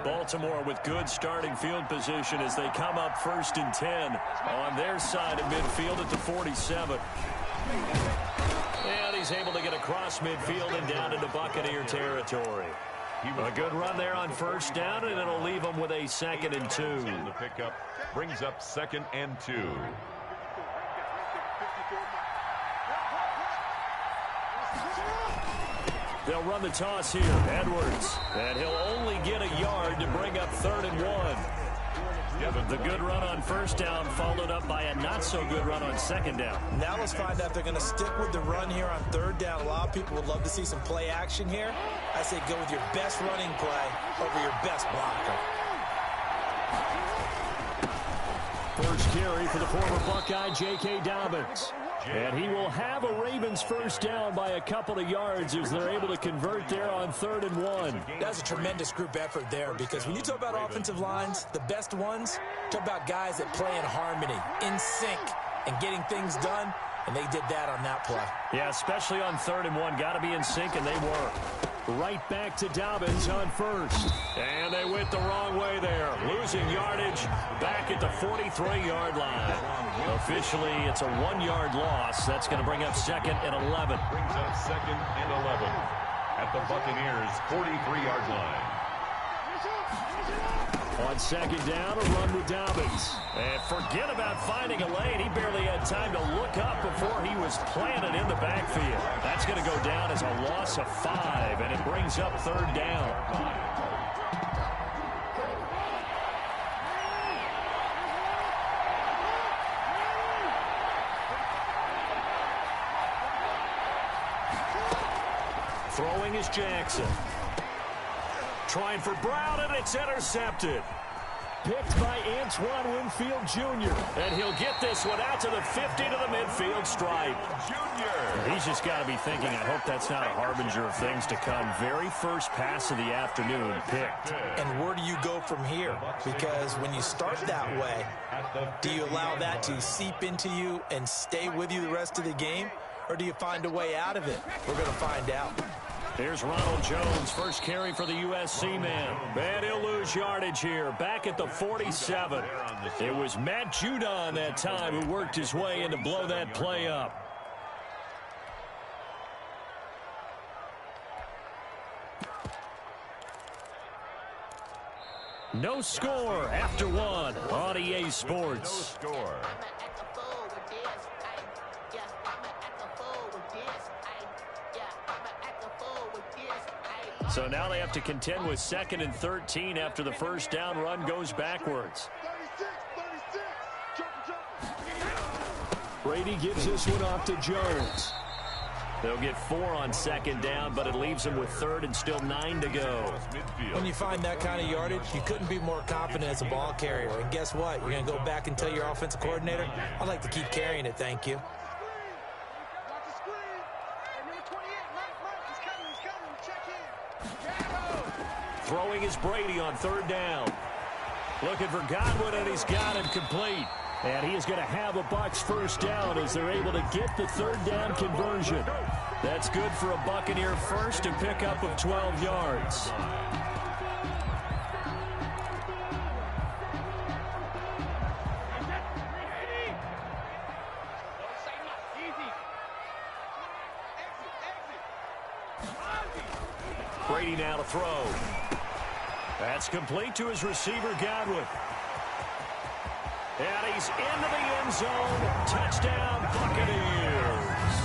Baltimore with good starting field position as they come up 1st and 10 on their side of midfield at the 47. And he's able to get across midfield and down into Buccaneer territory. A good run there on 1st down, and it'll leave them with a 2nd and 2. The pickup brings up 2nd and 2. They'll run the toss here. Edwards. And he'll only get a yard to bring up 3rd and 1. The good run on 1st down followed up by a not-so-good run on 2nd down. Now let's find out if they're going to stick with the run here on 3rd down. A lot of people would love to see some play action here. I say go with your best running play over your best blocker. First carry for the former Buckeye, J.K. Dobbins. And he will have a Ravens 1st down by a couple of yards as they're able to convert there on 3rd and 1. That's a tremendous group effort there, because when you talk about offensive lines, the best ones, talk about guys that play in harmony, in sync, and getting things done, and they did that on that play. Yeah, especially on 3rd and 1. Got to be in sync, and they were. Right back to Dobbins on 1st. And they went the wrong way there. Losing yardage back at the 43-yard line. Officially, it's a 1-yard loss. That's going to bring up 2nd and 11. Brings up 2nd and 11 at the Buccaneers' 43-yard line. On 2nd down, a run with Dobbins. And forget about finding a lane. He barely had time to look up before he was planted in the backfield. That's going to go down as a loss of 5, and it brings up 3rd down. Throwing is Jackson. Trying for Brown, and it's intercepted. Picked by Antoine Winfield Jr. And he'll get this one out to the 50 to the midfield stripe. Jr. He's just got to be thinking, I hope that's not a harbinger of things to come. Very first pass of the afternoon picked. And where do you go from here? Because when you start that way, do you allow that to seep into you and stay with you the rest of the game? Or do you find a way out of it? We're going to find out. Here's Ronald Jones, first carry for the USC man. And he'll lose yardage here, back at the 47. It was Matt Judon that time who worked his way in to blow that play up. No score after 1 on EA Sports. No score. So now they have to contend with 2nd and 13 after the 1st down run goes backwards. Brady gives this one off to Jones. They'll get 4 on 2nd down, but it leaves them with 3rd and still 9 to go. When you find that kind of yardage, you couldn't be more confident as a ball carrier. And guess what? You're going to go back and tell your offensive coordinator, I'd like to keep carrying it, thank you. Throwing is Brady on 3rd down. Looking for Godwin, and he's got him complete. And he is going to have a Bucs 1st down as they're able to get the 3rd down conversion. That's good for a Buccaneer first and pickup of 12 yards. Brady now to throw. That's complete to his receiver, Godwin. And he's into the end zone. Touchdown, Buccaneers.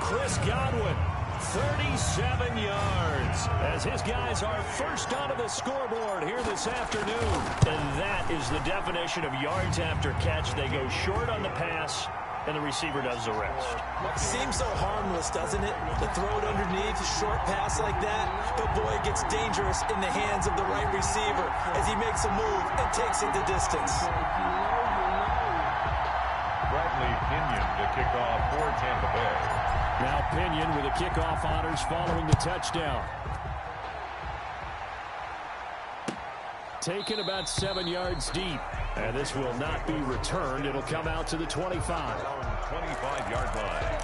Chris Godwin, 37 yards, as his guys are first onto the scoreboard here this afternoon. And that is the definition of yards after catch. They go short on the pass, and the receiver does the rest. Seems so harmless, doesn't it? To throw it underneath, a short pass like that. But boy, it gets dangerous in the hands of the right receiver as he makes a move and takes it the distance. Bradley Pinion to kick off for Tampa Bay. Now Pinion with the kickoff honors following the touchdown. Taken about 7 yards deep. And this will not be returned. It'll come out to the 25. 25-yard line.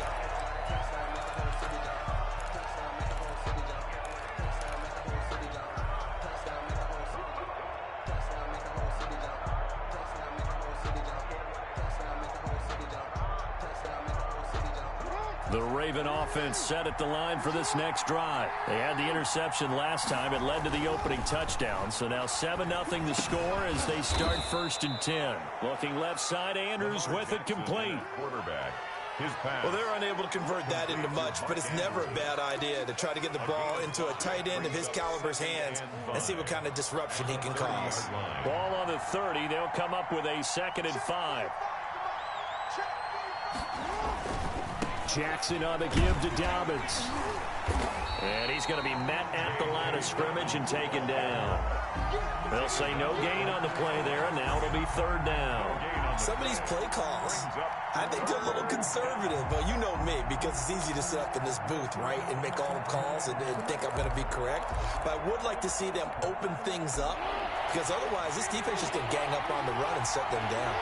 The Raven offense set at the line for this next drive. They had the interception last time. It led to the opening touchdown. So now 7-0 the score as they start 1st and 10. Looking left side, Andrews with it complete. Quarterback. His pass. Well, they're unable to convert that into much, but it's never a bad idea to try to get the ball into a tight end of his caliber's hands and see what kind of disruption he can cause. Ball on the 30. They'll come up with a 2nd and 5. Jackson on the give to Dobbins. And he's going to be met at the line of scrimmage and taken down. They'll say no gain on the play there, and now it'll be 3rd down. Some of these play calls, I think they're a little conservative, but you know me, because it's easy to sit up in this booth, right, and make all the calls and think I'm going to be correct. But I would like to see them open things up, because otherwise this defense is going to gang up on the run and shut them down.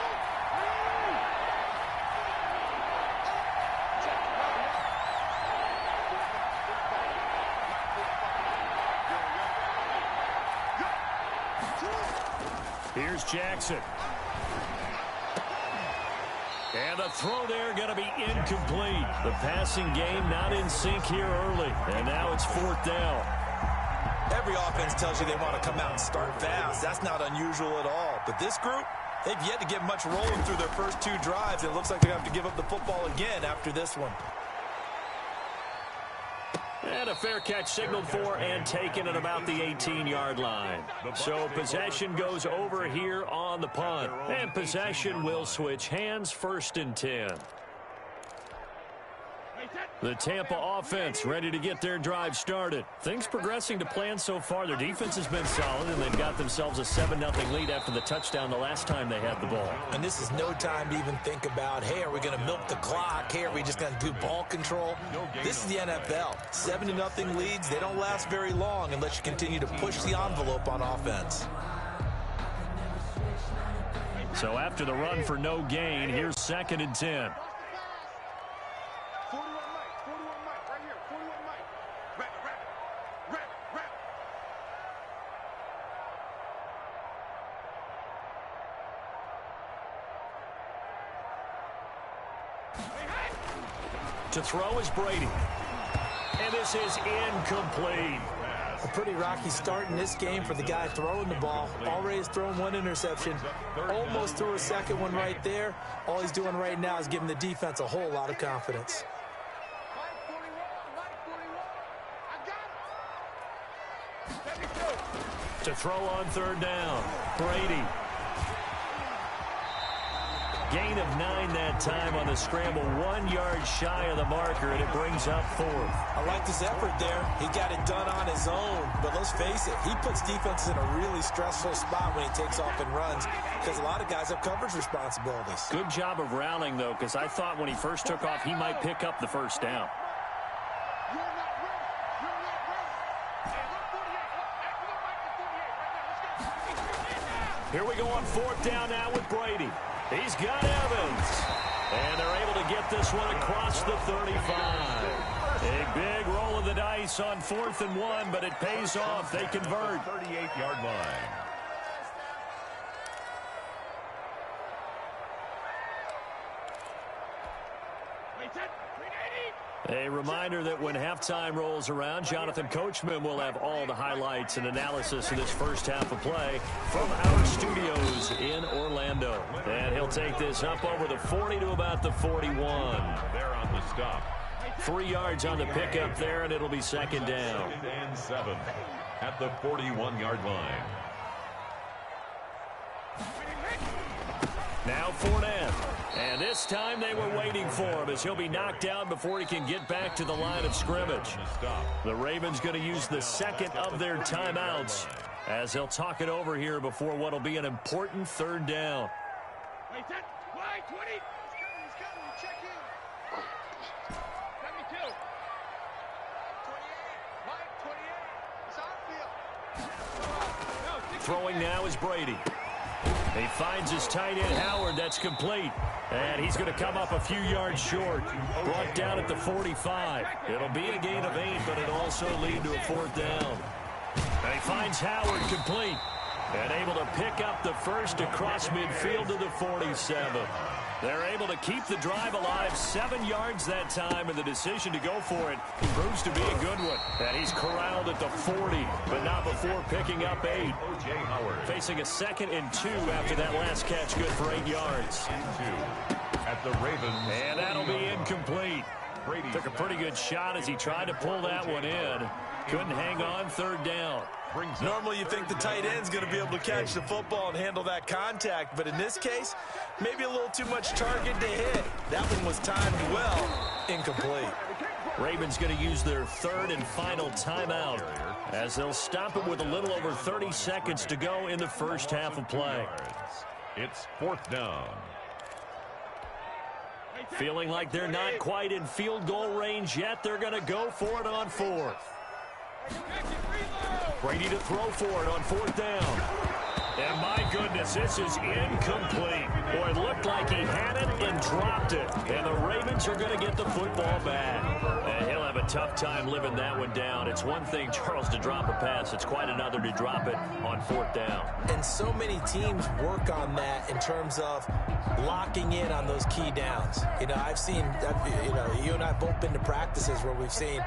Here's Jackson. And the throw there going to be incomplete. The passing game not in sync here early. And now it's 4th down. Every offense tells you they want to come out and start fast. That's not unusual at all. But this group, they've yet to get much rolling through their first 2 drives. It looks like they're going to have to give up the football again after this one. And a fair catch signaled for and taken at about the 18-yard line. So possession goes over here on the punt. And possession will switch hands, 1st and 10. The Tampa offense ready to get their drive started. Things progressing to plan so far. Their defense has been solid, and they've got themselves a 7-0 lead after the touchdown the last time they had the ball. And this is no time to even think about, hey, are we going to milk the clock? Hey, are we just going to do ball control? This is the NFL. 7-0 leads, they don't last very long unless you continue to push the envelope on offense. So after the run for no gain, here's 2nd and 10. To throw is Brady. And this is incomplete. A pretty rocky start in this game for the guy throwing the ball. Already has thrown 1 interception. Almost threw a 2nd one right there. All he's doing right now is giving the defense a whole lot of confidence. To throw on 3rd down, Brady. Gain of 9 that time on the scramble. 1 yard shy of the marker, and it brings up 4th. I like this effort there. He got it done on his own. But let's face it, he puts defenses in a really stressful spot when he takes off and runs, because a lot of guys have coverage responsibilities. Good job of rallying, though, because I thought when he first took off, he might pick up the 1st down. Here we go on 4th down now with Brady. He's got Evans. And they're able to get this one across the 35. A big roll of the dice on 4th and 1, but it pays off. They convert. 38-yard line. A reminder that when halftime rolls around, Jonathan Coachman will have all the highlights and analysis of this first half of play from our studios in Orlando. And he'll take this up over the 40 to about the 41. There on the stop. 3 yards on the pickup there, and it'll be 2nd down. 2nd and 7 at the 41-yard line. Now Fournette. And this time they were waiting for him as he'll be knocked down before he can get back to the line of scrimmage. The Ravens going to use the 2nd of their timeouts as they'll talk it over here before what will be an important 3rd down. Throwing now is Brady. He finds his tight end, Howard. That's complete. And he's going to come up a few yards short. Brought down at the 45. It'll be a gain of 8, but it'll also lead to a 4th down. And he finds Howard complete. And able to pick up the 1st across midfield to the 47. They're able to keep the drive alive, 7 yards that time, and the decision to go for it proves to be a good one. And he's corralled at the 40, but not before picking up 8. Facing a 2nd and 2 after that last catch, good for 8 yards. At the Ravens. And that'll be incomplete. Took a pretty good shot as he tried to pull that one in. Couldn't hang on, 3rd down. Normally you think the tight end's going to be able to catch the football and handle that contact, but in this case, maybe a little too much target to hit. That one was timed well, incomplete. Ravens going to use their 3rd and final timeout as they'll stop it with a little over 30 seconds to go in the first half of play. It's 4th down. Feeling like they're not quite in field goal range yet, they're going to go for it on 4th. Brady to throw for it on 4th down. And my goodness, this is incomplete. Boy, it looked like he had it and dropped it. And the Ravens are going to get the football back. And he'll have a tough time living that one down. It's one thing, Charles, to drop a pass. It's quite another to drop it on 4th down. And so many teams work on that in terms of locking in on those key downs. You know, I've seen, you and I have both been to practices where we've seen,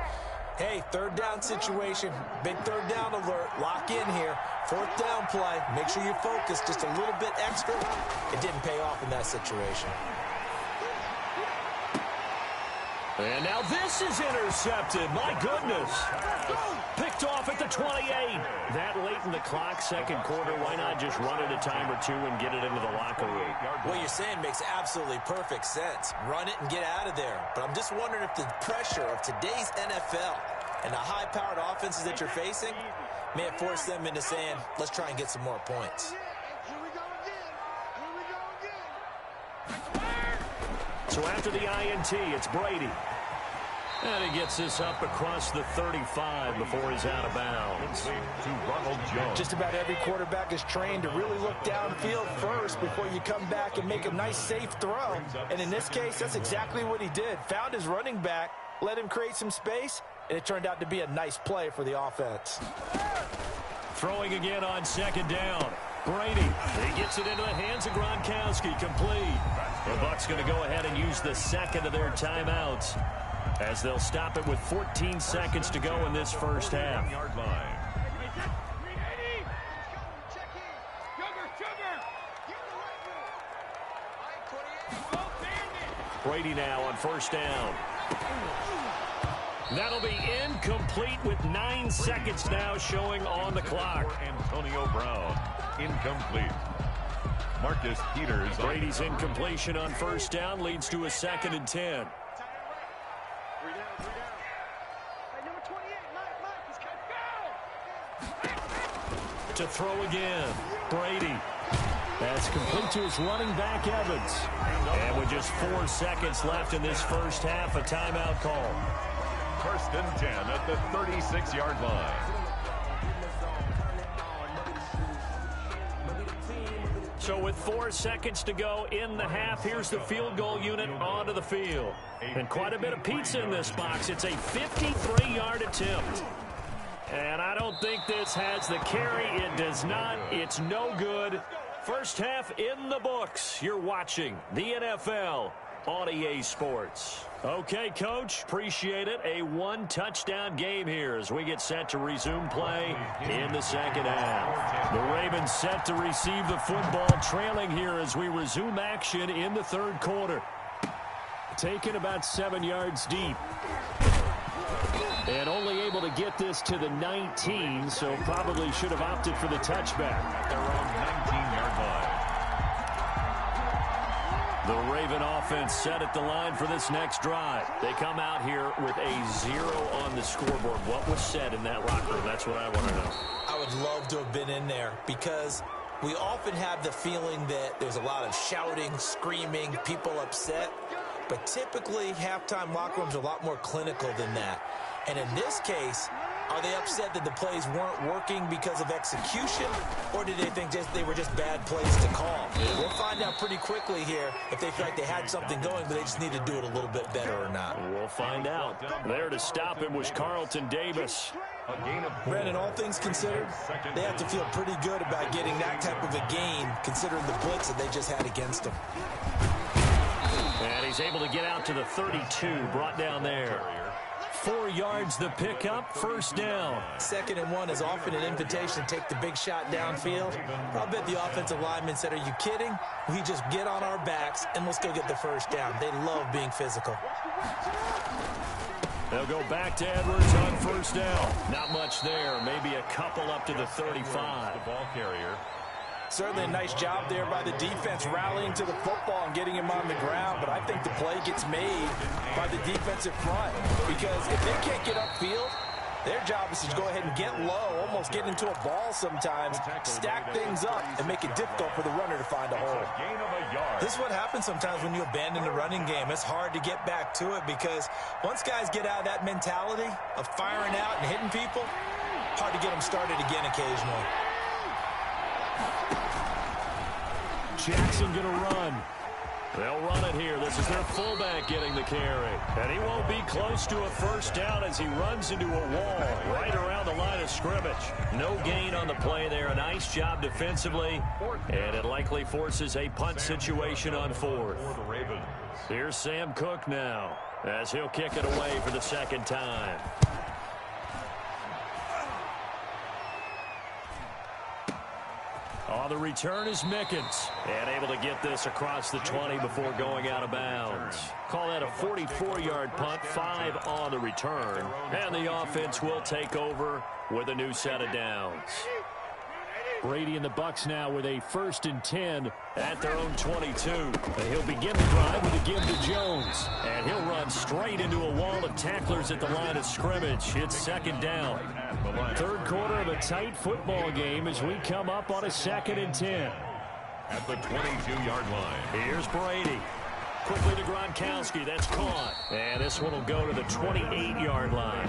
hey, 3rd down situation, big 3rd down alert, lock in here, 4th down play, make sure you're focused just a little bit extra. It didn't pay off in that situation. And now this is intercepted. My goodness. Picked off at the 28. That late in the clock, 2nd quarter, why not just run it a time or two and get it into the locker room? What you're saying makes absolutely perfect sense. Run it and get out of there. But I'm just wondering if the pressure of today's NFL and the high-powered offenses that you're facing may have forced them into saying, let's try and get some more points. So after the INT, it's Brady. And he gets this up across the 35 before he's out of bounds. To Ronald Jones. Just about every quarterback is trained to really look downfield first before you come back and make a nice, safe throw. And in this case, that's exactly what he did. Found his running back, let him create some space, and it turned out to be a nice play for the offense. Throwing again on 2nd down. Brady, he gets it into the hands of Gronkowski, complete. The Bucs going to go ahead and use the 2nd of their timeouts as they'll stop it with 14 seconds to go in this first half. Brady now on 1st down. That'll be incomplete with 9 seconds now showing on the clock. Antonio Brown, incomplete. Marcus Peters. Brady's incompletion on 1st down leads to a 2nd and 10. To throw again, Brady. That's complete to his running back, Evans. And with just 4 seconds left in this first half, a timeout call. 1st and 10 at the 36-yard line. So with 4 seconds to go in the half, here's the field goal unit onto the field. And quite a bit of pizza in this box. It's a 53-yard attempt. And I don't think this has the carry. It does not. It's no good. First half in the books. You're watching the NFL on EA Sports. Okay, Coach, appreciate it. A 1-touchdown game here as we get set to resume play in the second half. The Ravens set to receive the football, trailing here as we resume action in the 3rd quarter. Taken about 7 yards deep. And only able to get this to the 19, so probably should have opted for the touchback. They're on 19-yard line. The Raven offense set at the line for this next drive. They come out here with a 0 on the scoreboard. What was said in that locker room? That's what I want to know. I would love to have been in there because we often have the feeling that there's a lot of shouting, screaming, people upset. But typically, halftime locker rooms are a lot more clinical than that. And in this case, are they upset that the plays weren't working because of execution, or did they think they were just bad plays to call? We'll find out pretty quickly here if they feel like they had something going, but they just need to do it a little bit better or not. We'll find out. There to stop him was Carlton Davis. Brandon, all things considered, they have to feel pretty good about getting that type of a gain, considering the blitz that they just had against them. And he's able to get out to the 32, brought down there. 4 yards the pickup, first down. 2nd and 1 is often an invitation to take the big shot downfield. I'll bet the offensive lineman said, are you kidding? We just get on our backs and let's go get the first down. They love being physical. They'll go back to Edwards on first down. Not much there, maybe a couple up to the 35. The ball carrier. Certainly a nice job there by the defense rallying to the football and getting him on the ground, but I think the play gets made by the defensive front because if they can't get upfield, their job is to go ahead and get low, almost get into a ball sometimes, stack things up, and make it difficult for the runner to find a hole. This is what happens sometimes when you abandon the running game. It's hard to get back to it because once guys get out of that mentality of firing out and hitting people, hard to get them started again occasionally. Jackson going to run. They'll run it here. This is their fullback getting the carry. And he won't be close to a first down as he runs into a wall right around the line of scrimmage. No gain on the play there. A nice job defensively. And it likely forces a punt situation on 4th. Here's Sam Cook now as he'll kick it away for the 2nd time. On the return is Mickens. And able to get this across the 20 before going out of bounds. Call that a 44-yard punt, 5 on the return. And the offense will take over with a new set of downs. Brady and the Bucs now with a 1st and 10 at their own 22. And he'll begin the drive with a give to Jones. And he'll run straight into a wall of tacklers at the line of scrimmage. It's 2nd down. 3rd quarter of a tight football game as we come up on a 2nd and 10. At the 22-yard line. Here's Brady. Quickly to Gronkowski. That's caught. And this one will go to the 28-yard line.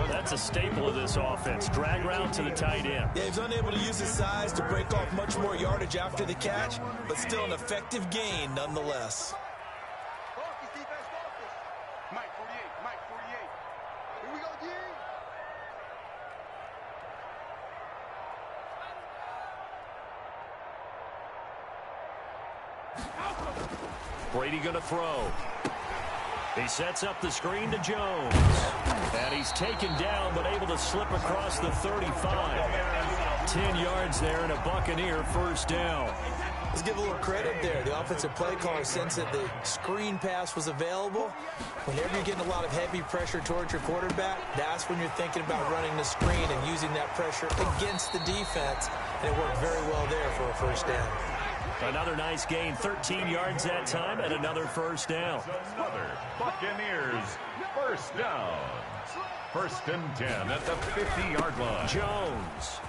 That's a staple of this offense. Drag route to the tight end. Yeah, he's unable to use his size to break off much more yardage after the catch, but still an effective gain nonetheless. Brady going to throw. He sets up the screen to Jones. And he's taken down but able to slip across the 35. 10 yards there and a Buccaneer first down. Let's give a little credit there. The offensive play caller sensed that the screen pass was available. Whenever you're getting a lot of heavy pressure towards your quarterback, that's when you're thinking about running the screen and using that pressure against the defense. And it worked very well there for a first down. Another nice gain, 13 yards that time, and another first down. Another Buccaneers first down. 1st and 10 at the 50-yard line. Jones.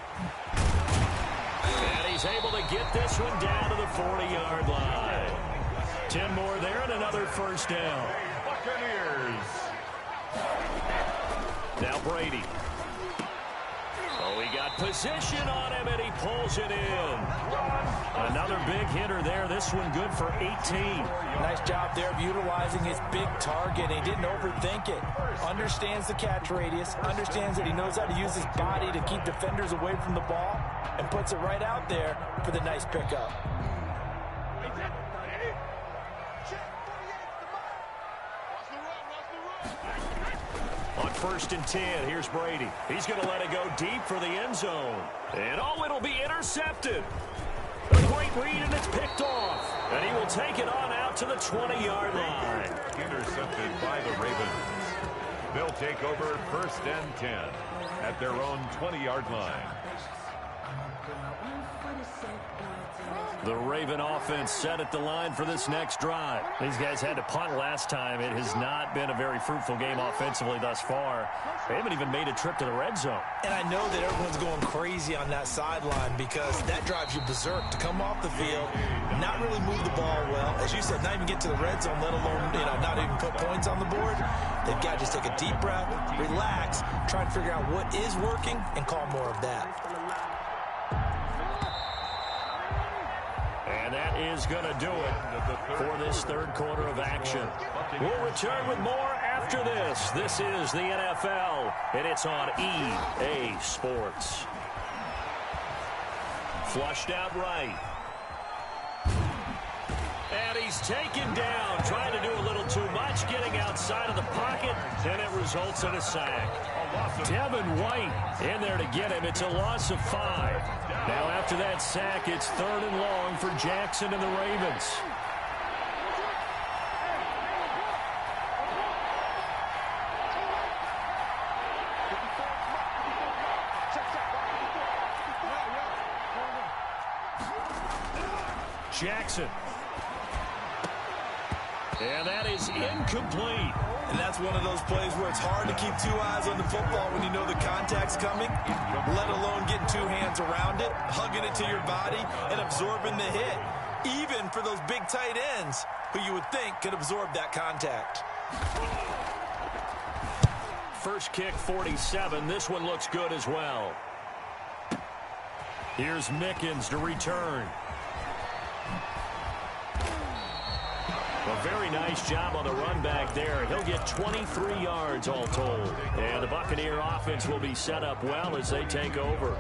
And he's able to get this one down to the 40-yard line. 10 more there and another first down. Buccaneers. Now Brady. Oh, he got position on him, and he pulls it in. Another big hitter there. This one good for 18. Nice job there of utilizing his big target. He didn't overthink it. Understands the catch radius. Understands that he knows how to use his body to keep defenders away from the ball. And puts it right out there for the nice pickup. On 1st and 10, here's Brady. He's going to let it go deep for the end zone. And oh, it'll be intercepted. A great read, and it's picked off. And he will take it on out to the 20-yard line. Intercepted by the Ravens. They'll take over 1st and 10 at their own 20-yard line. The Raven offense set at the line for this next drive. These guys had to punt last time. It has not been a very fruitful game offensively thus far. They haven't even made a trip to the red zone. And I know that everyone's going crazy on that sideline because that drives you berserk to come off the field, not really move the ball well. As you said, not even get to the red zone, let alone, not even put points on the board. They've got to just take a deep breath, relax, try and figure out what is working, and call more of that. And that is going to do it for this 3rd quarter of action. We'll return with more after this. This is the NFL, and it's on EA Sports. Flushed out right. And he's taken down, trying to do a little too much, getting outside of the pocket, and it results in a sack. Devin White in there to get him. It's a loss of 5. Now after that sack, it's 3rd and long for Jackson and the Ravens. Jackson. And that is incomplete. And that's one of those plays where it's hard to keep 2 eyes on the football when you know the contact's coming, let alone getting 2 hands around it, hugging it to your body, and absorbing the hit, even for those big tight ends who you would think could absorb that contact. First kick, 47. This one looks good as well. Here's Mickens to return. A very nice job on the run back there. He'll get 23 yards all told. And the Buccaneer offense will be set up well as they take over.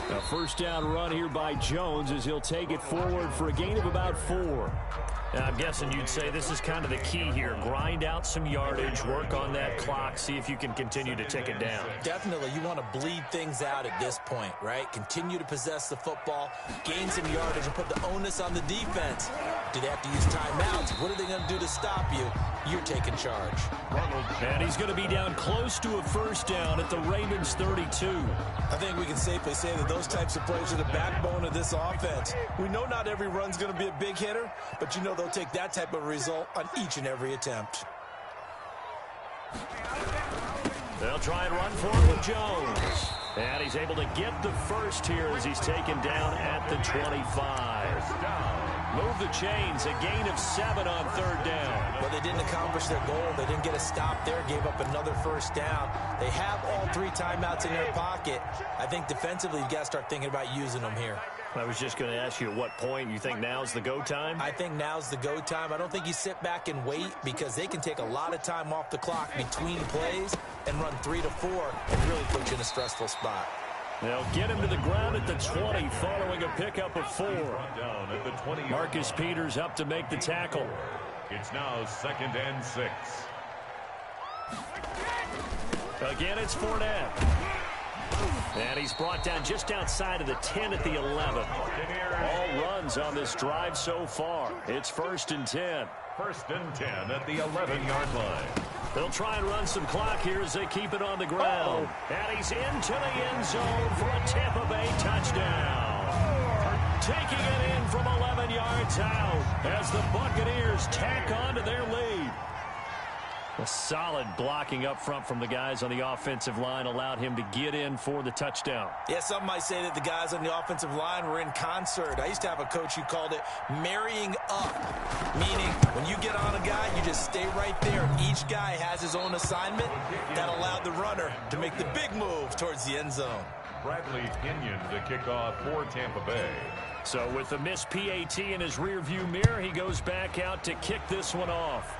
A first down run here by Jones as he'll take it forward for a gain of about 4. And I'm guessing you'd say this is kind of the key here. Grind out some yardage, work on that clock, see if you can continue to tick it down. Definitely. You want to bleed things out at this point, right? Continue to possess the football, gain some yardage, and put the onus on the defense. Do they have to use timeouts? What are they going to do to stop you? You're taking charge. And he's going to be down close to a first down at the Ravens 32. I think we can safely say that those types of plays are the backbone of this offense. We know not every run's going to be a big hitter, but you know they'll take that type of result on each and every attempt. They'll try and run for it with Jones. And he's able to get the first here as he's taken down at the 25. Move the chains, a gain of 7 on 3rd down. But they didn't accomplish their goal. They didn't get a stop there, gave up another first down. They have all 3 timeouts in their pocket. I think defensively you've got to start thinking about using them here. I was just going to ask you at what point you think now's the go time? I think now's the go time. I don't think you sit back and wait because they can take a lot of time off the clock between plays and run 3 to 4 and really put you in a stressful spot. They'll get him to the ground at the 20 following a pickup of 4. Down at the 20. Marcus Peters up to make the tackle. It's now 2nd and 6. Again, it's Fournette. And he's brought down just outside of the 10 at the 11. All runs on this drive so far. It's 1st and 10. 1st and 10 at the 11-yard line. They'll try and run some clock here as they keep it on the ground. And he's into the end zone for a Tampa Bay touchdown. Taking it in from 11 yards out as the Buccaneers tack on to their lead. A solid blocking up front from the guys on the offensive line allowed him to get in for the touchdown. Yeah, some might say that the guys on the offensive line were in concert. I used to have a coach who called it marrying up, meaning when you get on a guy, you just stay right there. Each guy has his own assignment that allowed the runner to make the big move towards the end zone. Bradley Pinion to kick off for Tampa Bay. So with the missed PAT in his rearview mirror, he goes back out to kick this one off.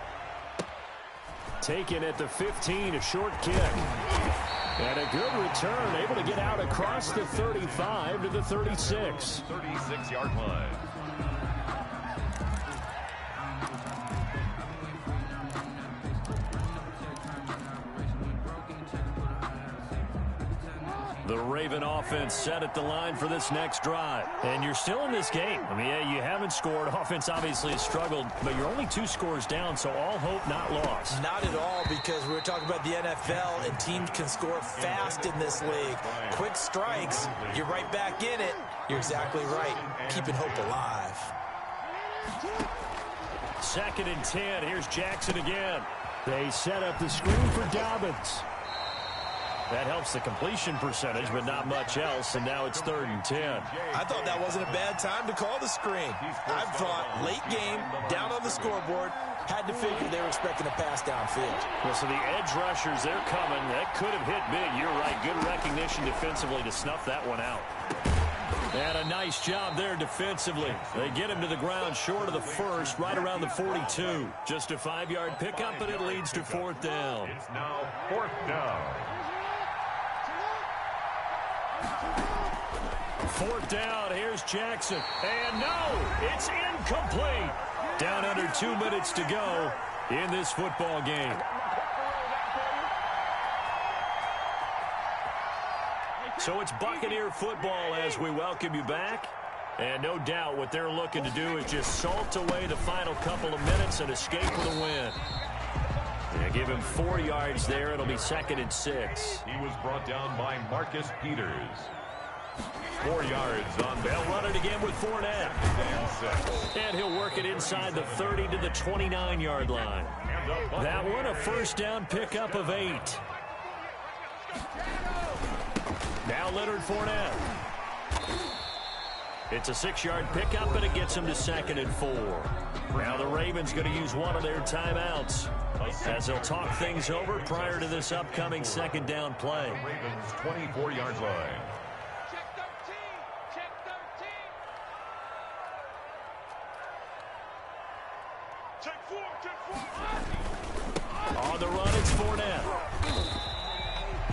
Taken at the 15, a short kick. And a good return, able to get out across the 35 to the 36. 36-yard line. The Raven offense set at the line for this next drive. And you're still in this game. I mean, yeah, you haven't scored. Offense obviously has struggled, but you're only 2 scores down, so all hope not lost. Not at all, because we were talking about the NFL, and teams can score fast in this league. Quick strikes, you're right back in it. You're exactly right. Keeping hope alive. 2nd and 10. Here's Jackson again. They set up the screen for Dobbins. That helps the completion percentage, but not much else, and now it's 3rd and 10. I thought that wasn't a bad time to call the screen. I've thought late game, down on the scoreboard, Had to figure they were expecting a pass downfield. Well, so the edge rushers, they're coming. That could have hit big. You're right. Good recognition defensively to snuff that one out. And a nice job there defensively. They get him to the ground short of the first, right around the 42. Just a 5-yard pickup, and it leads to 4th down. It's now 4th down. 4th down, here's Jackson. And no, it's incomplete. Down under 2 minutes to go in this football game. So it's Buccaneer football as we welcome you back. And no doubt what they're looking to do is just salt away the final couple of minutes and escape with a win. Yeah, give him 4 yards there. It'll be 2nd and 6. He was brought down by Marcus Peters. 4 yards on. They'll run it again with Fournette. And he'll work it inside the 30 to the 29-yard line. That one a 1st down pickup of 8. Now Leonard Fournette. It's a 6-yard pickup, and it gets him to 2nd and 4. Now the Ravens going to use one of their timeouts as they'll talk things over prior to this upcoming 2nd down play. Ravens 24-yard line. On the run, it's Fournette.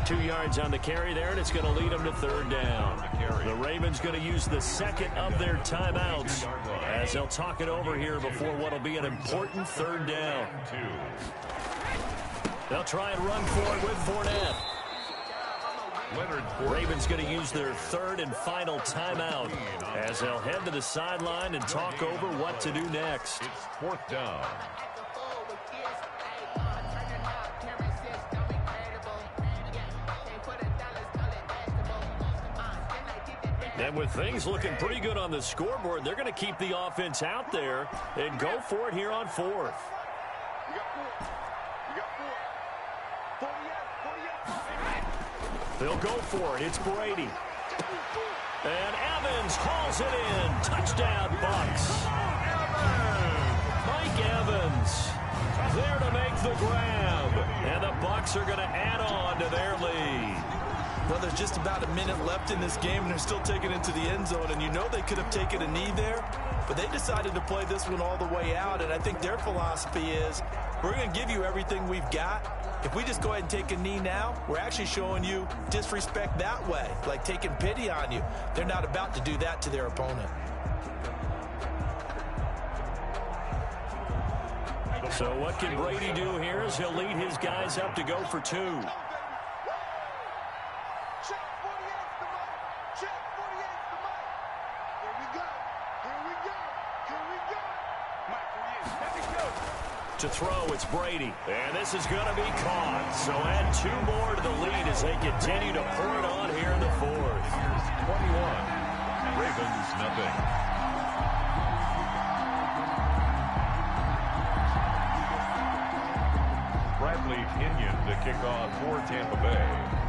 2 yards on the carry there, and it's going to lead them to 3rd down. The Ravens going to use the 2nd of their timeouts as they'll talk it over here before what will be an important 3rd down. They'll try and run for it with Fournette. Ravens going to use their 3rd and final timeout as they'll head to the sideline and talk over what to do next. It's 4th down. And with things looking pretty good on the scoreboard, they're going to keep the offense out there and go for it here on 4th. They'll go for it. It's Brady. And Evans hauls it in. Touchdown, Bucs. Mike Evans there to make the grab. And the Bucs are going to add on to their lead. Well, there's just about a minute left in this game, and they're still taking it to the end zone. And you know they could have taken a knee there, but they decided to play this one all the way out. And I think their philosophy is, we're going to give you everything we've got. If we just go ahead and take a knee now, we're actually showing you disrespect that way, like taking pity on you. They're not about to do that to their opponent. So what can Brady do here is he'll lead his guys up to go for 2. To throw, it's Brady. And this is going to be caught. So add 2 more to the lead as they continue to pour it on here in the 4th. Here's 21. Ravens nothing. Bradley Pinion to kick off for Tampa Bay.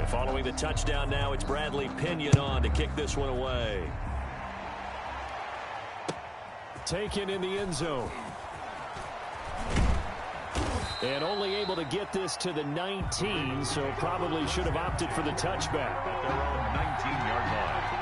Following the touchdown now, it's Bradley Pinion on to kick this one away. Taken in the end zone. And only able to get this to the 19, so probably should have opted for the touchback. At their own 19-yard line.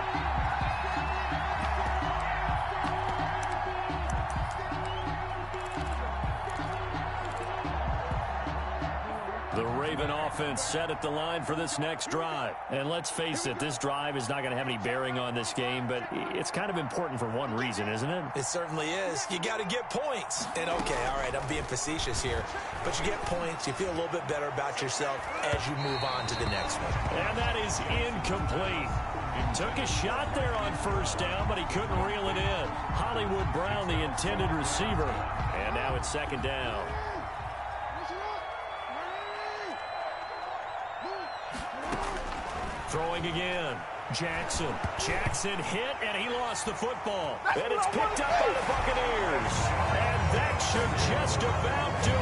The Raven offense set at the line for this next drive. And let's face it, this drive is not going to have any bearing on this game, but it's kind of important for one reason, isn't it? It certainly is. You got to get points. And, okay, all right, I'm being facetious here. But you get points, you feel a little bit better about yourself as you move on to the next one. And that is incomplete. He took a shot there on 1st down, but he couldn't reel it in. Hollywood Brown, the intended receiver. And now it's 2nd down. Throwing again. Jackson hit, and he lost the football. And it's picked up by the Buccaneers. And that should just about do